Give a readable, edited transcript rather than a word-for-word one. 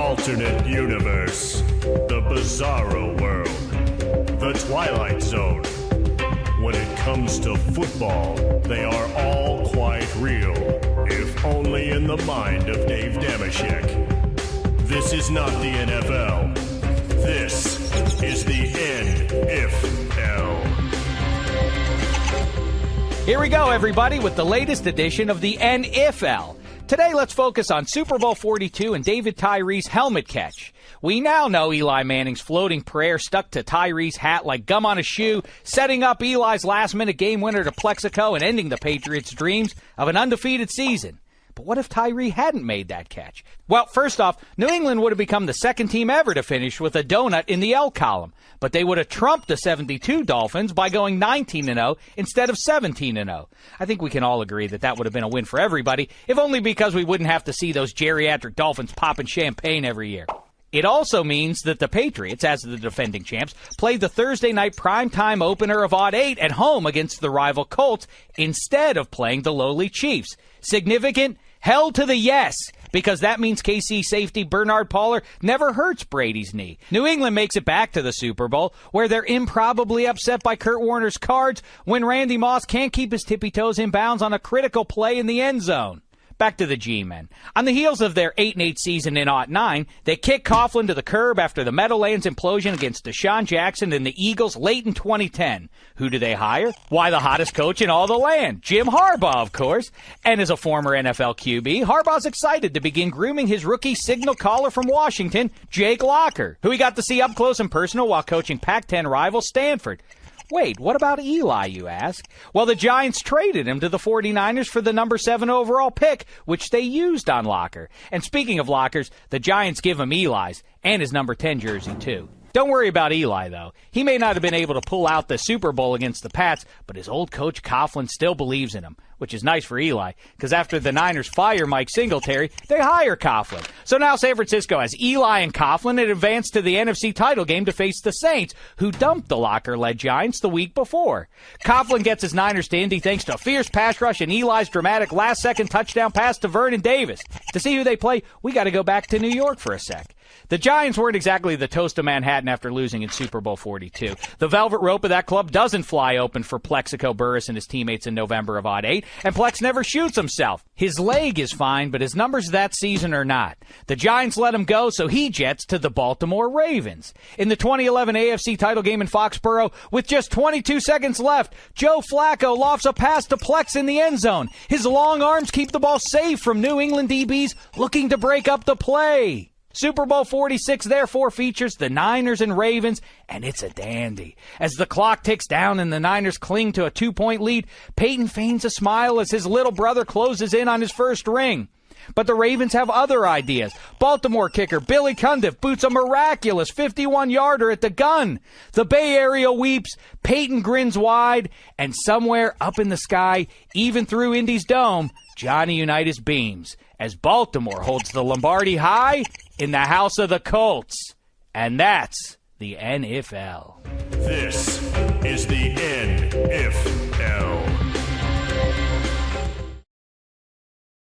alternate universe, the bizarro world, the Twilight Zone. When it comes to football, they are all quite real, if only in the mind of Dave Damashek. This is not the NFL. This is the NFL. Here we go, everybody, with the latest edition of the NFL. Today, let's focus on Super Bowl 42 and David Tyree's helmet catch. We now know Eli Manning's floating prayer stuck to Tyree's hat like gum on a shoe, setting up Eli's last-minute game winner to Plexico and ending the Patriots' dreams of an undefeated season. But what if Tyree hadn't made that catch? Well, first off, New England would have become the second team ever to finish with a donut in the L column. But they would have trumped the 72 Dolphins by going 19-0 instead of 17-0. I think we can all agree that that would have been a win for everybody, if only because we wouldn't have to see those geriatric Dolphins popping champagne every year. It also means that the Patriots, as the defending champs, played the Thursday night primetime opener of Odd 8 at home against the rival Colts instead of playing the lowly Chiefs. Significant? Hell to the yes, because that means KC safety Bernard Pollard never hurts Brady's knee. New England makes it back to the Super Bowl, where they're improbably upset by Kurt Warner's cards when Randy Moss can't keep his tippy toes in bounds on a critical play in the end zone. Back to the G-Men. On the heels of their 8-8 season in 2009, they kicked Coughlin to the curb after the Meadowlands implosion against Deshaun Jackson and the Eagles late in 2010. Who do they hire? Why, the hottest coach in all the land, Jim Harbaugh, of course. And as a former NFL QB, Harbaugh's excited to begin grooming his rookie signal caller from Washington, Jake Locker, who he got to see up close and personal while coaching Pac-10 rival Stanford. Wait, what about Eli, you ask? Well, the Giants traded him to the 49ers for the number 7 overall pick, which they used on Locker. And speaking of lockers, the Giants give him Eli's and his number 10 jersey, too. Don't worry about Eli, though. He may not have been able to pull out the Super Bowl against the Pats, but his old coach Coughlin still believes in him, which is nice for Eli, because after the Niners fire Mike Singletary, they hire Coughlin. So now San Francisco has Eli and Coughlin and advanced to the NFC title game to face the Saints, who dumped the Locker-led Giants the week before. Coughlin gets his Niners to Indy thanks to a fierce pass rush and Eli's dramatic last-second touchdown pass to Vernon Davis. To see who they play, we got to go back to New York for a sec. The Giants weren't exactly the toast of Manhattan after losing in Super Bowl 42. The velvet rope of that club doesn't fly open for Plexico Burress and his teammates in November of Odd 8, and Plex never shoots himself. His leg is fine, but his numbers that season are not. The Giants let him go, so he jets to the Baltimore Ravens. In the 2011 AFC title game in Foxborough, with just 22 seconds left, Joe Flacco lofts a pass to Plex in the end zone. His long arms keep the ball safe from New England DBs looking to break up the play. Super Bowl 46 therefore features the Niners and Ravens, and it's a dandy. As the clock ticks down and the Niners cling to a 2-point lead, Peyton feigns a smile as his little brother closes in on his first ring. But the Ravens have other ideas. Baltimore kicker Billy Cundiff boots a miraculous 51-yarder at the gun. The Bay Area weeps, Peyton grins wide, and somewhere up in the sky, even through Indy's dome, Johnny Unitas beams as Baltimore holds the Lombardi high in the house of the Colts. And that's the NFL. This is the NFL.